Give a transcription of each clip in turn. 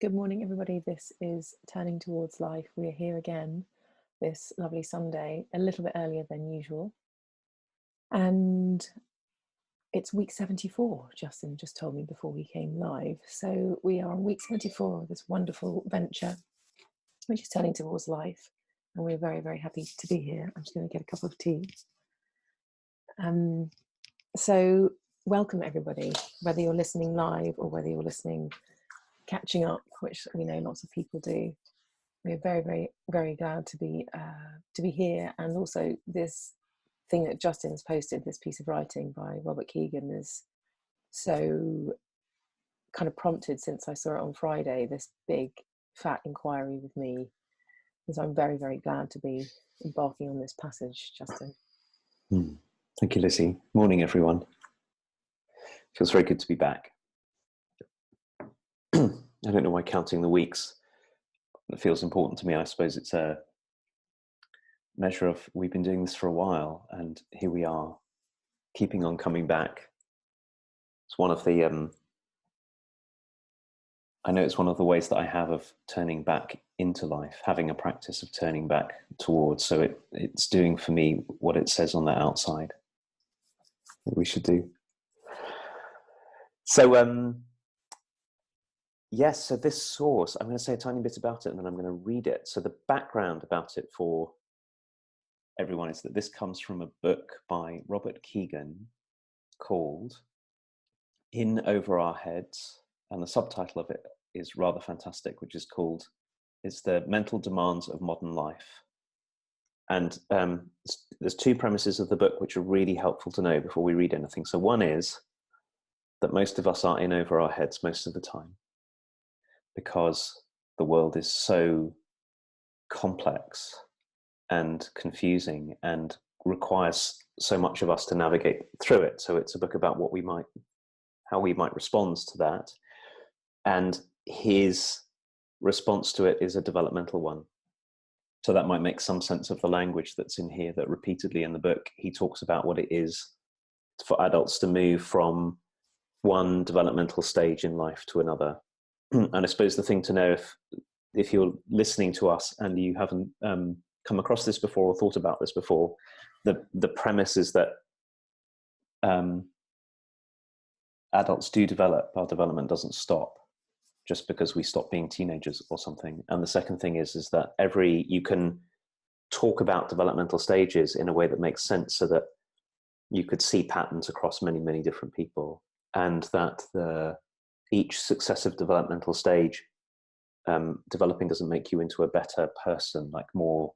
Good morning, everybody. This is Turning Towards Life. We are here again this lovely Sunday, a little bit earlier than usual. And it's week 74, Justin just told me before we came live. So we are on week 74 of this wonderful venture, which is Turning Towards Life. And we're very, very happy to be here. I'm just going to get a cup of tea. So welcome, everybody, whether you're listening live or whether you're listening catching up, which we know lots of people do. We're very, very, very glad to be here. And also this thing that Justin's posted, this piece of writing by Robert Keegan, is so kind of prompted since I saw it on Friday, this big fat inquiry with me. And so I'm very, very glad to be embarking on this passage, Justin. Thank you, Lizzie. Morning, everyone. Feels very good to be back. I don't know why counting the weeks it feels important to me. I suppose it's a measure of we've been doing this for a while, and here we are, keeping on coming back. It's one of the I know it's one of the ways that I have of turning back into life, having a practice of turning back towards. So it's doing for me what it says on the outside that we should do. So yes, so this source, I'm going to say a tiny bit about it and then I'm going to read it. So the background about it for everyone is that this comes from a book by Robert Keegan called In Over Our Heads, and the subtitle of it is rather fantastic, which is called, it's the Mental Demands of Modern Life. And there's two premises of the book which are really helpful to know before we read anything. So one is that most of us are in over our heads most of the time, because the world is so complex and confusing and requires so much of us to navigate through it. So it's a book about how we might respond to that. And his response to it is a developmental one. So that might make some sense of the language that's in here, that repeatedly in the book, he talks about what it is for adults to move from one developmental stage in life to another. And I suppose the thing to know, if you're listening to us and you haven't come across this before or thought about this before, the premise is that adults do develop. Our development doesn't stop just because we stop being teenagers or something. And the second thing is that you can talk about developmental stages in a way that makes sense, so that you could see patterns across many, many different people, and that each successive developmental stage, developing doesn't make you into a better person, like more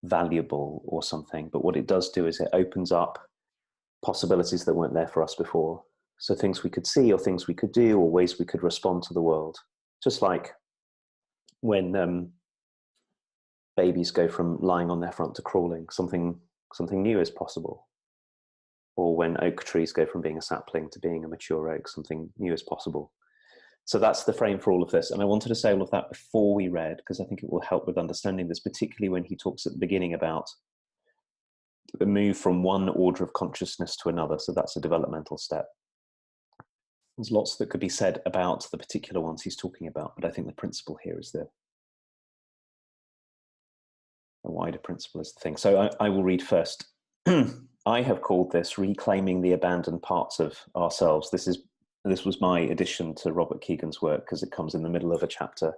valuable or something. But what it does do is it opens up possibilities that weren't there for us before. So things we could see or things we could do or ways we could respond to the world. Just like when babies go from lying on their front to crawling, something new is possible. Or when oak trees go from being a sapling to being a mature oak, something new is possible. So that's the frame for all of this. And I wanted to say all of that before we read, because I think it will help with understanding this, particularly when he talks at the beginning about the move from one order of consciousness to another. So that's a developmental step. There's lots that could be said about the particular ones he's talking about, but I think the principle here is the wider principle is the thing. So I will read first. I have called this Reclaiming the Abandoned Parts of Ourselves. This was my addition to Robert Keegan's work, because it comes in the middle of a chapter.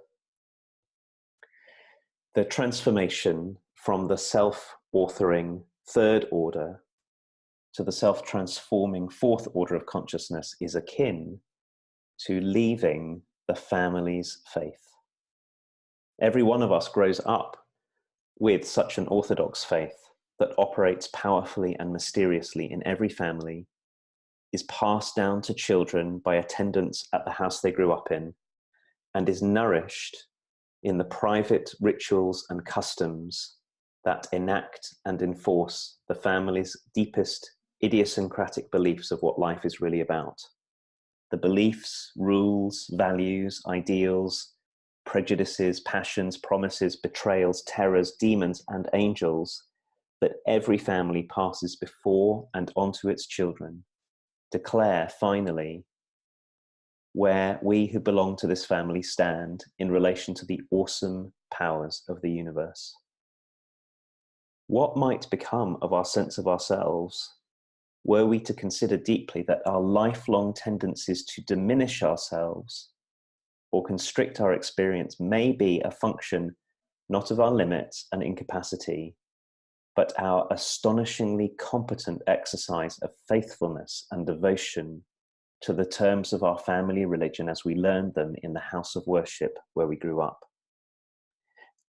The transformation from the self-authoring third order to the self-transforming fourth order of consciousness is akin to leaving the family's faith. Every one of us grows up with such an orthodox faith that operates powerfully and mysteriously in every family, is passed down to children by attendants at the house they grew up in, and is nourished in the private rituals and customs that enact and enforce the family's deepest idiosyncratic beliefs of what life is really about. The beliefs, rules, values, ideals, prejudices, passions, promises, betrayals, terrors, demons, and angels that every family passes before and onto its children declare finally where we who belong to this family stand in relation to the awesome powers of the universe? What might become of our sense of ourselves were we to consider deeply that our lifelong tendencies to diminish ourselves or constrict our experience may be a function not of our limits and incapacity, but our astonishingly competent exercise of faithfulness and devotion to the terms of our family religion as we learned them in the house of worship where we grew up?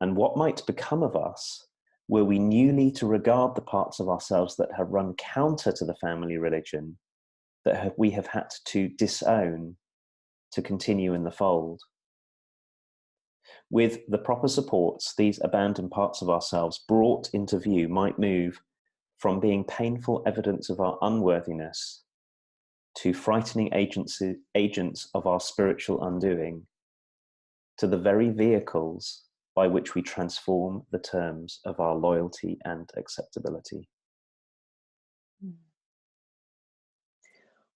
And what might become of us were we newly to regard the parts of ourselves that have run counter to the family religion, that we have had to disown to continue in the fold? With the proper supports, these abandoned parts of ourselves brought into view might move from being painful evidence of our unworthiness to frightening agents of our spiritual undoing, to the very vehicles by which we transform the terms of our loyalty and acceptability.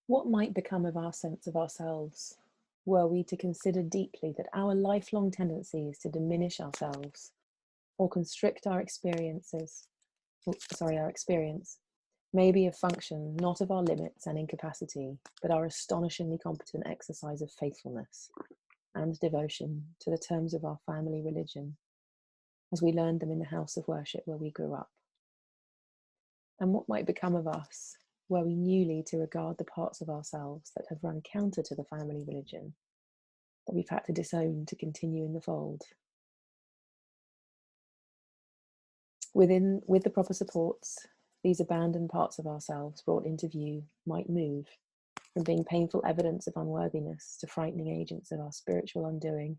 What might become of our sense of ourselves were we to consider deeply that our lifelong tendencies to diminish ourselves or constrict our experience may be a function not of our limits and incapacity, but our astonishingly competent exercise of faithfulness and devotion to the terms of our family religion, as we learned them in the house of worship where we grew up? And what might become of us were we newly to regard the parts of ourselves that have run counter to the family religion, that we've had to disown to continue in the fold? With the proper supports, these abandoned parts of ourselves brought into view might move from being painful evidence of unworthiness to frightening agents of our spiritual undoing,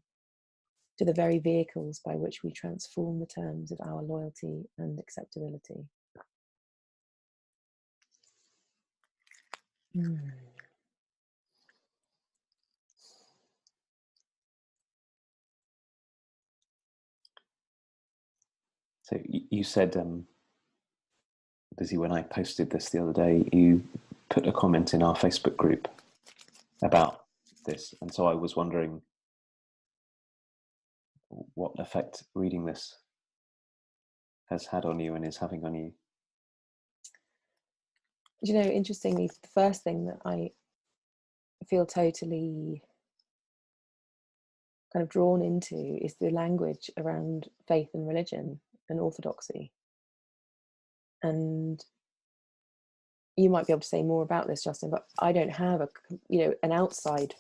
to the very vehicles by which we transform the terms of our loyalty and acceptability. So you said, Lizzie, when I posted this the other day, you put a comment in our Facebook group about this. And so I was wondering what effect reading this has had on you and is having on you. You know, interestingly, the first thing that I feel totally kind of drawn into is the language around faith and religion and orthodoxy. And you might be able to say more about this, Justin, but I don't have an outside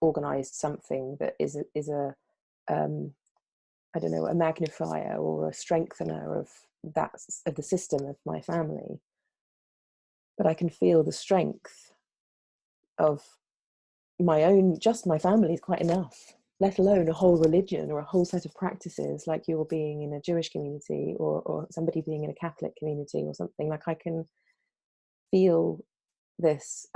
organized something that is a I don't know, a magnifier or a strengthener of the system of my family. But I can feel the strength of my own, just my family is quite enough, let alone a whole religion or a whole set of practices, like you're being in a Jewish community or somebody being in a Catholic community or something. Like I can feel this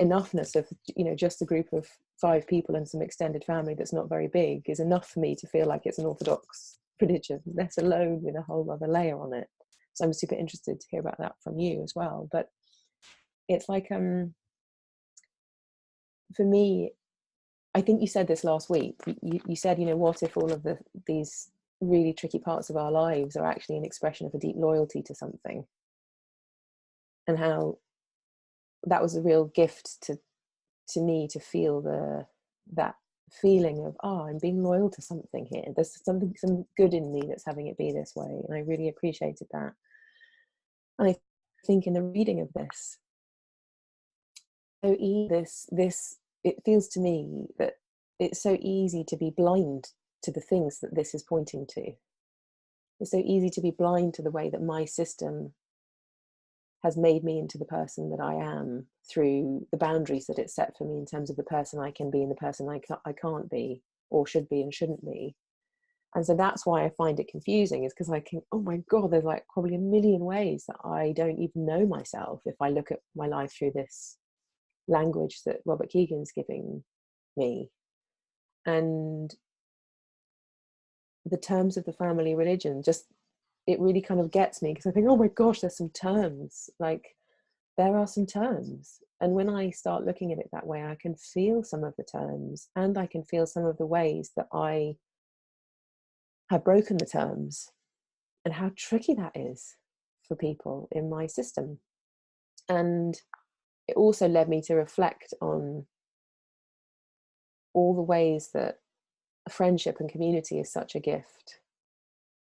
enoughness of, just a group of 5 people and some extended family that's not very big is enough for me to feel like it's an Orthodox religion, let alone with a whole other layer on it. So I'm super interested to hear about that from you as well. But it's like, for me, I think you said this last week. You said, what if all of these really tricky parts of our lives are actually an expression of a deep loyalty to something, and how that was a real gift to me to feel that feeling of, I'm being loyal to something here. There's some good in me that's having it be this way, and I really appreciated that. And I think in the reading of this, so it feels to me that it's so easy to be blind to the things that this is pointing to. It's so easy to be blind to the way that my system has made me into the person that I am through the boundaries that it's set for me in terms of the person I can be and the person I can't be, or should be and shouldn't be. And so that's why I find it confusing, is because I can, oh my God, there's like probably a million ways that I don't even know myself if I look at my life through this language that Robert Keegan's giving me. And the terms of the family religion, just, it really kind of gets me, because I think, oh my gosh, there's some terms, like there are some terms. And when I start looking at it that way, I can feel some of the terms, and I can feel some of the ways that I have broken the terms and how tricky that is for people in my system. And it also led me to reflect on all the ways that friendship and community is such a gift.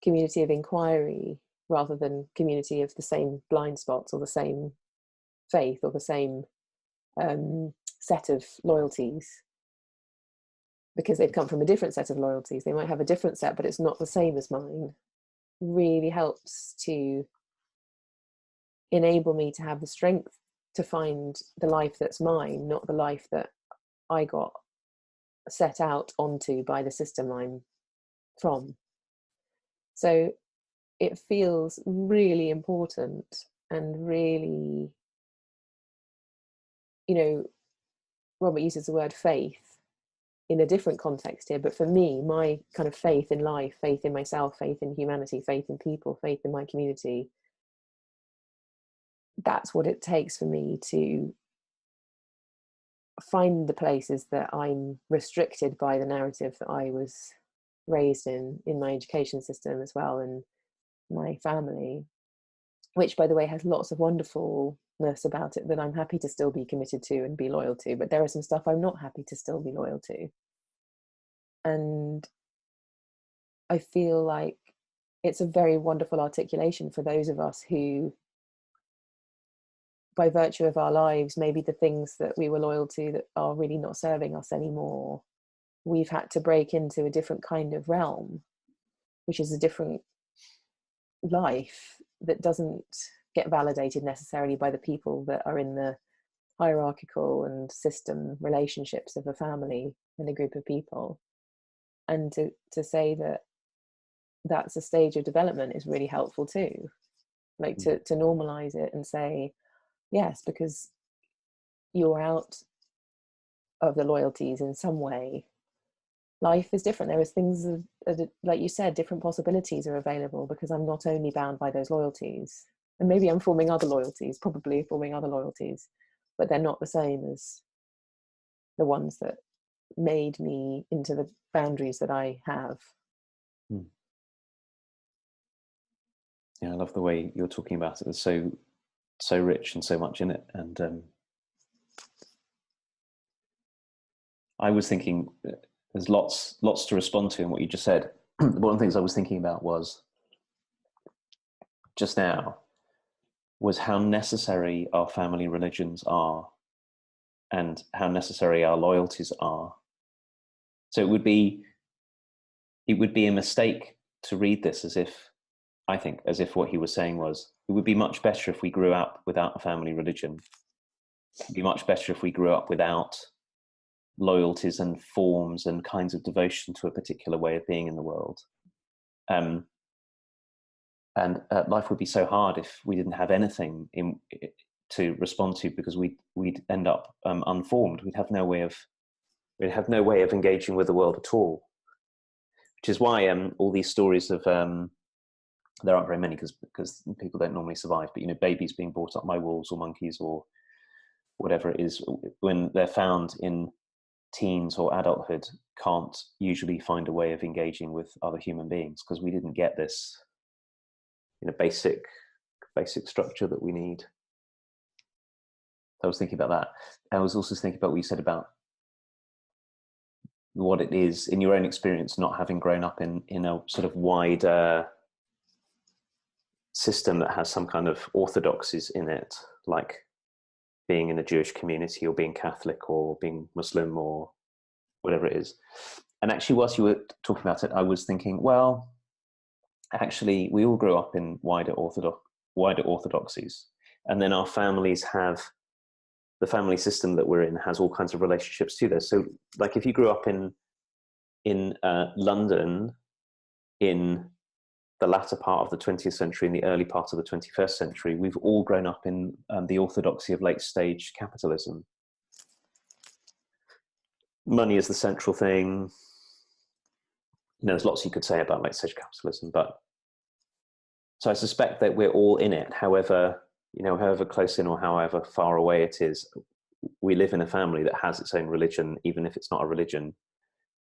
Community of inquiry rather than community of the same blind spots or the same faith or the same set of loyalties, because they've come from a different set of loyalties. They might have a different set, but it's not the same as mine. Really helps to enable me to have the strength to find the life that's mine, not the life that I got set out onto by the system I'm from. So it feels really important and really, you know, Robert uses the word faith in a different context here, but for me, my kind of faith in life, faith in myself, faith in humanity, faith in people, faith in my community, that's what it takes for me to find the places that I'm restricted by the narrative that I was raised in my education system as well, and my family, which by the way has lots of wonderfulness about it that I'm happy to still be committed to and be loyal to, but there is some stuff I'm not happy to still be loyal to. And I feel like it's a very wonderful articulation for those of us who, by virtue of our lives, maybe the things that we were loyal to that are really not serving us anymore, we've had to break into a different kind of realm, which is a different life that doesn't get validated necessarily by the people that are in the hierarchical and system relationships of a family and a group of people. And to say that that's a stage of development is really helpful too. Like to normalize it and say, yes, because you're out of the loyalties in some way, life is different. There is things like you said, different possibilities are available because I'm not only bound by those loyalties, and maybe I'm forming other loyalties, probably forming other loyalties, but they're not the same as the ones that made me into the boundaries that I have. Yeah, I love the way you're talking about it. There's so rich and so much in it. And I was thinking there's lots to respond to in what you just said. One of the things I was thinking about was just now was how necessary our family religions are and how necessary our loyalties are. So it would be a mistake to read this as if what he was saying was, it would be much better if we grew up without a family religion. It'd be much better if we grew up without loyalties and forms and kinds of devotion to a particular way of being in the world. And life would be so hard if we didn't have anything to respond to, because we'd end up unformed. We'd have no way of engaging with the world at all. Which is why all these stories of there aren't very many because people don't normally survive. But babies being brought up by wolves or monkeys or whatever it is, when they're found in teens or adulthood, can't usually find a way of engaging with other human beings because we didn't get this basic structure that we need. I was thinking about that. I was also thinking about what you said about what it is in your own experience, not having grown up in a sort of wider system that has some kind of orthodoxies in it, like being in a Jewish community or being Catholic or being Muslim or whatever it is. And actually, whilst you were talking about it, I was thinking, well, actually, we all grew up in wider orthodoxies. And then our families have, the family system that we're in has all kinds of relationships to this. So like if you grew up in London in the latter part of the 20th century and the early part of the 21st century, we've all grown up in the orthodoxy of late stage capitalism. Money is the central thing. There's lots you could say about late stage capitalism, but so I suspect that we're all in it. However, you know, however close in or however far away it is, we live in a family that has its own religion, even if it's not a religion.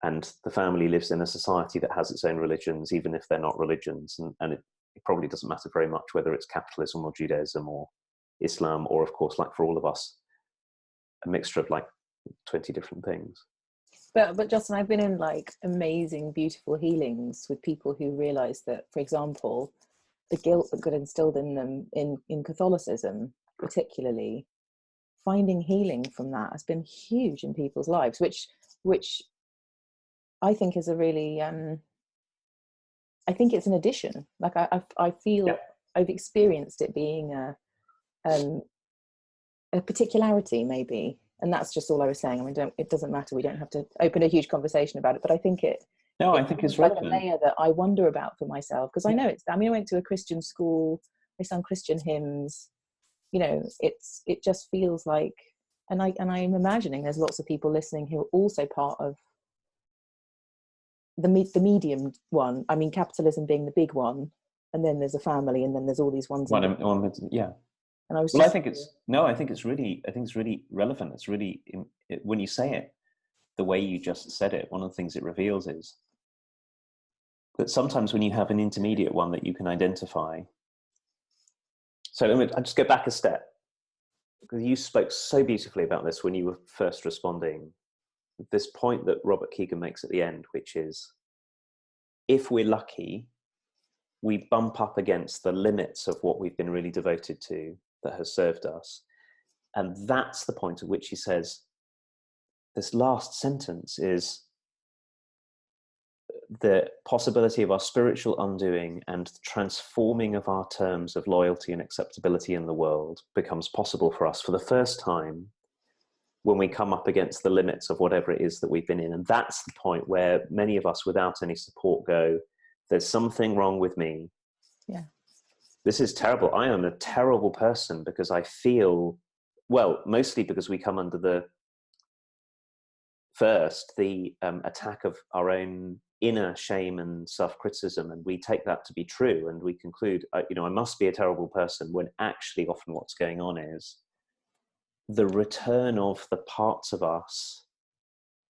And the family lives in a society that has its own religions, even if they're not religions. And it probably doesn't matter very much whether it's capitalism or Judaism or Islam, or, of course, like for all of us, a mixture of like 20 different things. But Justin, I've been in like amazing, beautiful healings with people who realize that, for example, the guilt that got instilled in them in Catholicism, particularly, finding healing from that has been huge in people's lives, which I think is a really I think it's an addition. Like I feel Yeah. I've experienced it being a particularity, maybe, and that's just all I was saying. I mean, it doesn't matter. We don't have to open a huge conversation about it, but I think No, I think it's like relevant. a layer that I wonder about for myself, because I know it's. I mean, I went to a Christian school. I sang Christian hymns. You know, it just feels like, and I'm imagining there's lots of people listening who are also part of the medium one. I mean, capitalism being the big one, and then there's a family, and then there's all these ones. Yeah. And I was Well, I think it's really relevant. It's really, when you say it the way you just said it, one of the things it reveals is that sometimes when you have an intermediate one that you can identify. So I'll just go back a step, because you spoke so beautifully about this when you were first responding. This point that Robert Keegan makes at the end, which is, if we're lucky, we bump up against the limits of what we've been really devoted to that has served us. And that's the point at which he says, this last sentence is, the possibility of our spiritual undoing and transforming of our terms of loyalty and acceptability in the world becomes possible for us for the first time when we come up against the limits of whatever it is that we've been in. And that's the point where many of us without any support go, there's something wrong with me. Yeah. This is terrible. I am a terrible person because I feel, well, mostly because we come under the attack of our own inner shame and self-criticism, and we take that to be true, and we conclude, I must be a terrible person, when actually often what's going on is the return of the parts of us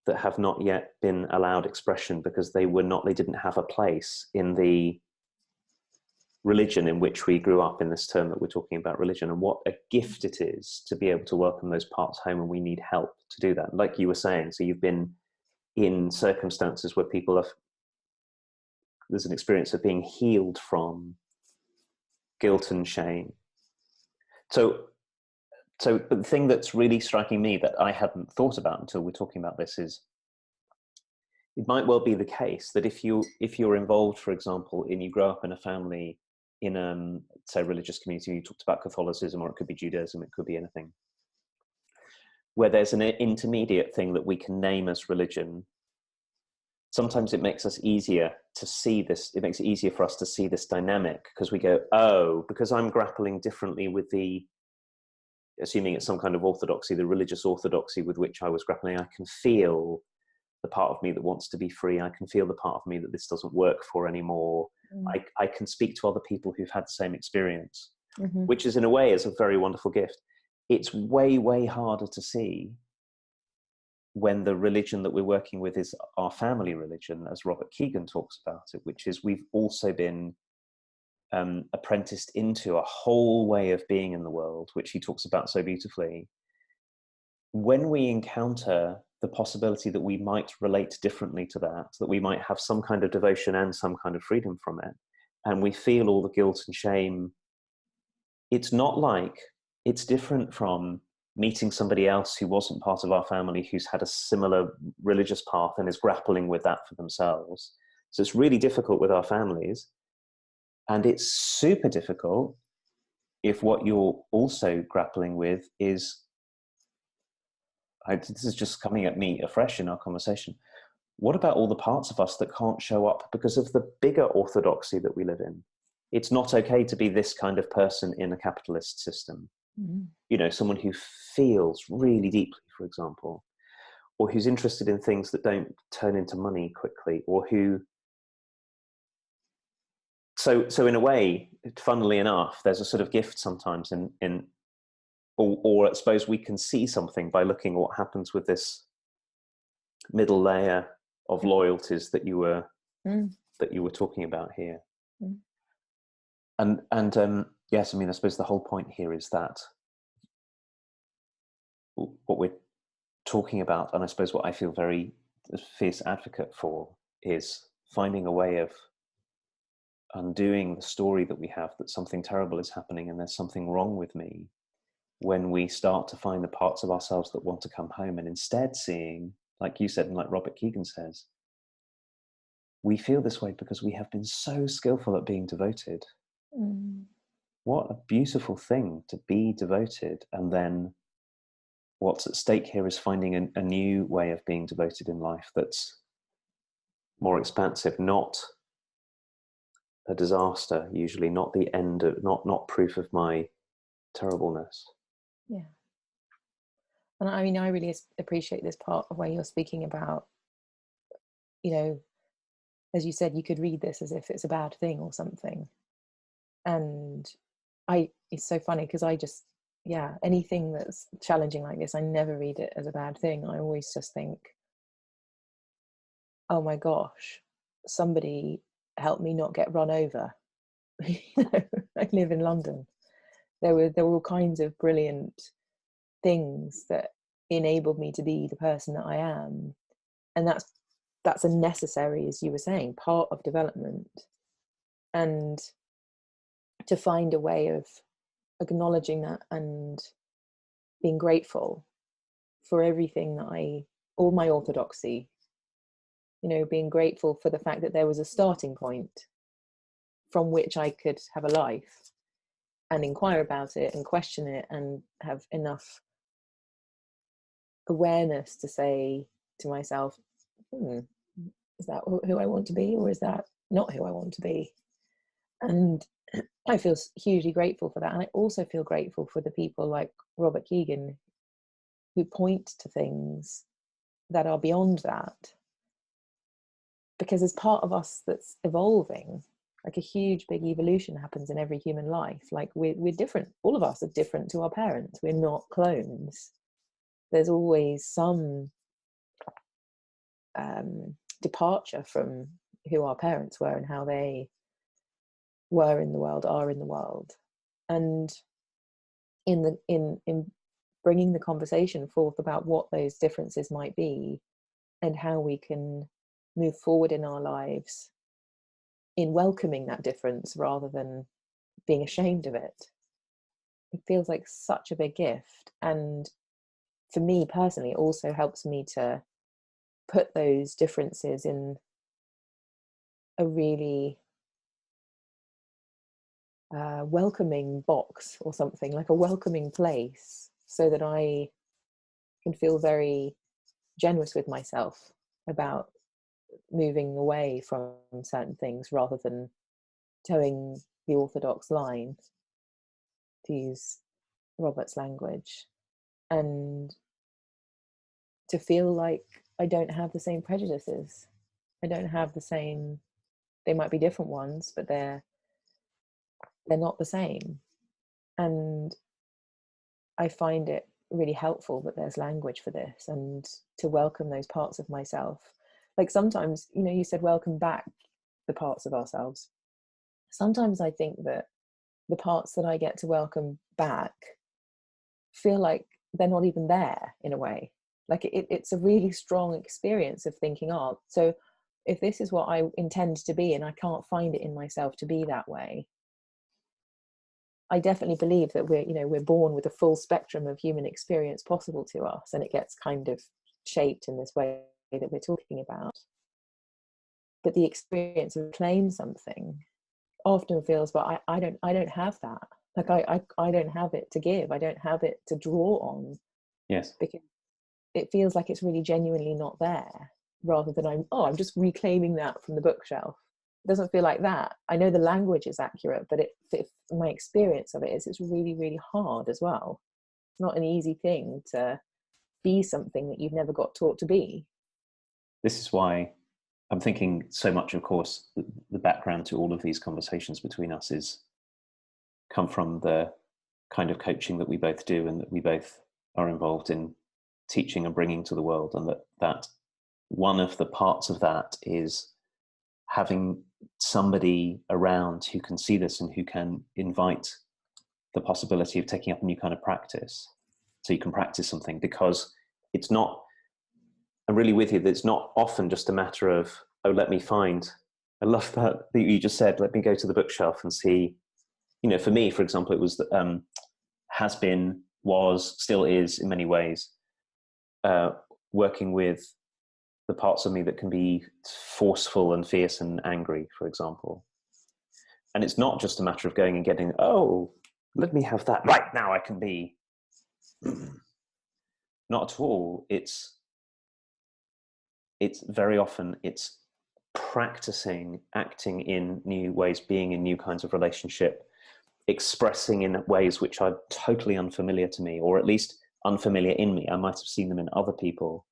that have not yet been allowed expression because they didn't have a place in the religion in which we grew up, in this term that we're talking about, religion, and what a gift it is to be able to welcome those parts home, and we need help to do that. Like you were saying, so you've been in circumstances where there's an experience of being healed from guilt and shame. So but the thing that's really striking me that I hadn't thought about until we're talking about this is, it might well be the case that if you're involved, for example, you grow up in a family in say religious community, you talked about Catholicism, or it could be Judaism, it could be anything, where there's an intermediate thing that we can name as religion. Sometimes it makes us easier to see this. It makes it easier for us to see this dynamic, because we go, oh, because I'm grappling differently with assuming it's some kind of orthodoxy, the religious orthodoxy with which I was grappling, I can feel the part of me that wants to be free. I can feel the part of me that this doesn't work for anymore. I can speak to other people who've had the same experience, which is, in a way, is a very wonderful gift. It's way, way harder to see when the religion that we're working with is our family religion, as Robert Keegan talks about it, which is we've also been apprenticed into a whole way of being in the world, which he talks about so beautifully. When we encounter the possibility that we might relate differently to that we might have some kind of devotion and some kind of freedom from it, and we feel all the guilt and shame, it's different from meeting somebody else who wasn't part of our family, who's had a similar religious path and is grappling with that for themselves. So it's really difficult with our families. And it's super difficult if what you're also grappling with is, this is just coming at me afresh in our conversation, what about all the parts of us that can't show up because of the bigger orthodoxy that we live in? It's not okay to be this kind of person in a capitalist system. Someone who feels really deeply, for example, or who's interested in things that don't turn into money quickly, or who so in a way, funnily enough, there's a sort of gift sometimes or I suppose we can see something by looking at what happens with this middle layer of loyalties that you were talking about here. And yes, I mean, I suppose the whole point here is that what we're talking about, and I suppose what I feel very fierce advocate for, is finding a way of undoing the story that we have that something terrible is happening and there's something wrong with me, when we start to find the parts of ourselves that want to come home, and instead seeing, like you said, and like Robert Keegan says, we feel this way because we have been so skillful at being devoted. What a beautiful thing to be devoted. And then what's at stake here is finding a new way of being devoted in life that's more expansive, not a disaster, usually not the end of, not proof of my terribleness. Yeah. And I mean, I really appreciate this part of where you're speaking about, you know, as you said, you could read this as if it's a bad thing or something. And it's so funny because anything that's challenging like this, I never read it as a bad thing. I always just think, oh my gosh, somebody help me not get run over. I live in London. There were all kinds of brilliant things that enabled me to be the person that I am. And that's a necessary, as you were saying, part of development. And to find a way of acknowledging that and being grateful for everything that all my orthodoxy, being grateful for the fact that there was a starting point from which I could have a life and inquire about it and question it and have enough awareness to say to myself, is that who I want to be, or is that not who I want to be? And I feel hugely grateful for that. And I also feel grateful for the people like Robert Keegan who point to things that are beyond that. Because as part of us that's evolving, like a huge big evolution happens in every human life. Like we're different. All of us are different to our parents. We're not clones. There's always some departure from who our parents were and how they were in the world, are in the world. And in bringing the conversation forth about what those differences might be and how we can move forward in our lives in welcoming that difference rather than being ashamed of it, it feels like such a big gift. And for me personally, it also helps me to put those differences in a really welcoming box or something, like a welcoming place, so that I can feel very generous with myself about moving away from certain things rather than towing the orthodox line, to use Robert's language, and to feel like I don't have the same prejudices. I don't have the same, they might be different ones, but they're not the same. And I find it really helpful that there's language for this and to welcome those parts of myself. Like sometimes, you said welcome back the parts of ourselves. Sometimes I think that the parts that I get to welcome back feel like they're not even there in a way. Like it's a really strong experience of thinking, oh, so if this is what I intend to be and I can't find it in myself to be that way, I definitely believe that we're born with a full spectrum of human experience possible to us, and it gets kind of shaped in this way that we're talking about. But the experience of claim something often feels, but I don't have that. Like I don't have it to give. I don't have it to draw on. Yes. Because it feels like it's really genuinely not there, rather than I'm just reclaiming that from the bookshelf. It doesn't feel like that. I know the language is accurate, but my experience of it is it's really, really hard as well. It's not an easy thing to be something that you've never got taught to be. This is why I'm thinking so much, of course, the background to all of these conversations between us is come from the kind of coaching that we both do and that we both are involved in teaching and bringing to the world. And that one of the parts of that is having somebody around who can see this and who can invite the possibility of taking up a new kind of practice. So you can practice something, because it's not, I'm really with you, that it's not often just a matter of, oh, let me find, I love that you just said, let me go to the bookshelf and see, you know, for me, for example, it was, has been, was, still is in many ways, working with the parts of me that can be forceful and fierce and angry, for example. And it's not just a matter of going and getting, oh, let me have that right now, I can be. Not at all. It's very often, it's practicing acting in new ways, being in new kinds of relationship, expressing in ways which are totally unfamiliar to me, or at least unfamiliar in me. I might have seen them in other people,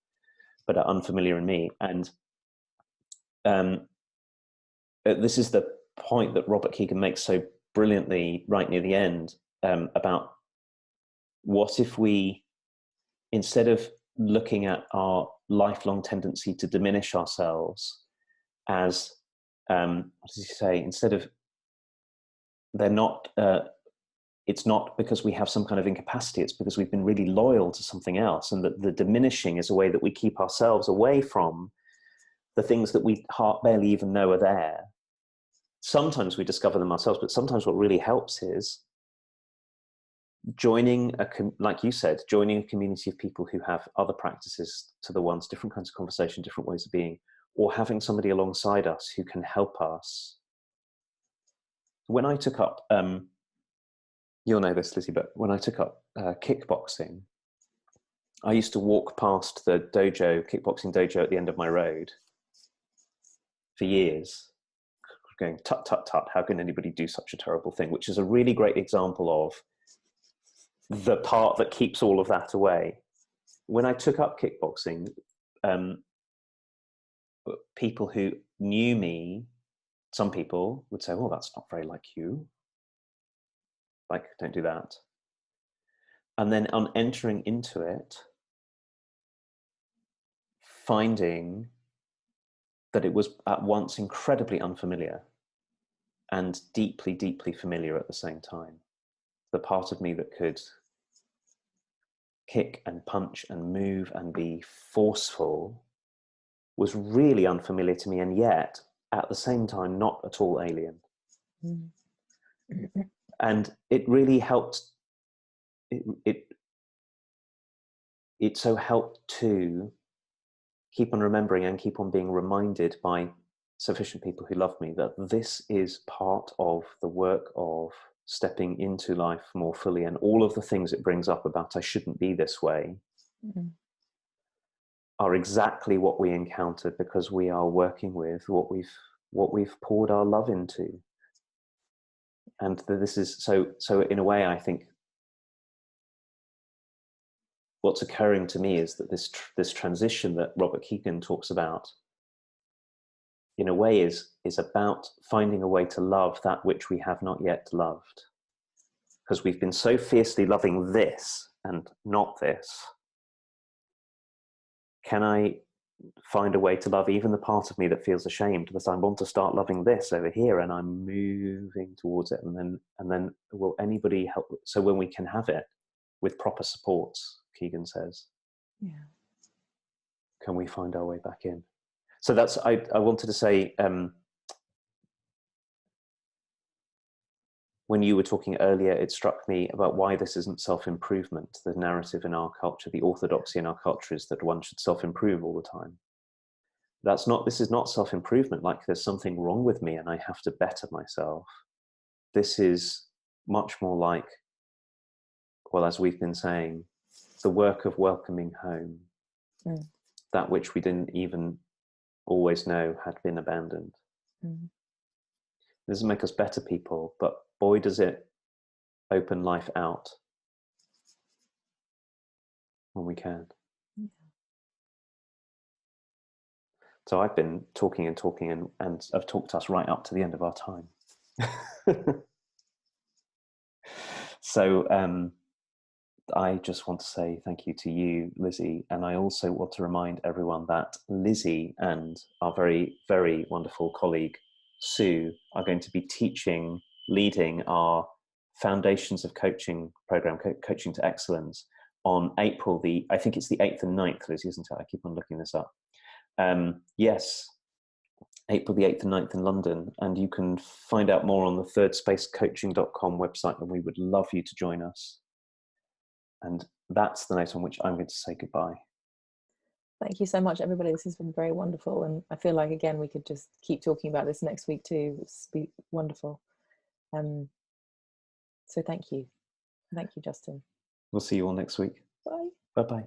but are unfamiliar in me. And this is the point that Robert Keegan makes so brilliantly right near the end, about what if we, instead of looking at our lifelong tendency to diminish ourselves as, what does he say? Instead of, they're not, it's not because we have some kind of incapacity, it's because we've been really loyal to something else. And that the diminishing is a way that we keep ourselves away from the things that we barely even know are there. Sometimes we discover them ourselves, but sometimes what really helps is joining like you said, joining a community of people who have other practices to the ones, different kinds of conversation, different ways of being, or having somebody alongside us who can help us. When I took up, you'll know this, Lizzie, but when I took up kickboxing, I used to walk past the kickboxing dojo at the end of my road for years, going, tut, tut, tut, how can anybody do such a terrible thing? Which is a really great example of the part that keeps all of that away. When I took up kickboxing, people who knew me, some people would say, oh, that's not very like you. Like, don't do that. And then on entering into it, finding that it was at once incredibly unfamiliar and deeply, deeply familiar at the same time. The part of me that could kick and punch and move and be forceful was really unfamiliar to me, and yet at the same time not at all alien. And it really helped. It so helped to keep on remembering and keep on being reminded by sufficient people who love me that this is part of the work of stepping into life more fully, and all of the things it brings up about I shouldn't be this way are exactly what we encountered because we are working with what we've poured our love into. And this is so in a way, I think what's occurring to me is that this transition that Robert Keegan talks about, in a way, is about finding a way to love that which we have not yet loved. Because we've been so fiercely loving this and not this. Can I find a way to love even the part of me that feels ashamed, that I want to start loving this over here, and I'm moving towards it, and then will anybody help? So when we can have it with proper supports, Keegan says, can we find our way back in? So that's, I wanted to say, when you were talking earlier, it struck me about why this isn't self-improvement. The narrative in our culture, the orthodoxy in our culture is that one should self-improve all the time. This is not self-improvement, like there's something wrong with me and I have to better myself. This is much more like, well, as we've been saying, the work of welcoming home, that which we didn't even always know had been abandoned. It doesn't make us better people, but boy, does it open life out when we can. So I've been talking and talking, and I've talked us right up to the end of our time. So I just want to say thank you to you, Lizzie. And I also want to remind everyone that Lizzie and our very, very wonderful colleague, Sue, are going to be leading our Foundations of Coaching program, Coaching to Excellence, on April I think it's the 8th and 9th, Lizzie, isn't it? I keep on looking this up. Yes, April the 8th and 9th in London. And you can find out more on the thirdspacecoaching.com website, and we would love you to join us. And that's the note on which I'm going to say goodbye. Thank you so much, everybody. This has been very wonderful. And I feel like, again, we could just keep talking about this next week too. It's be wonderful. So thank you. Thank you, Justin. We'll see you all next week. Bye. Bye-bye.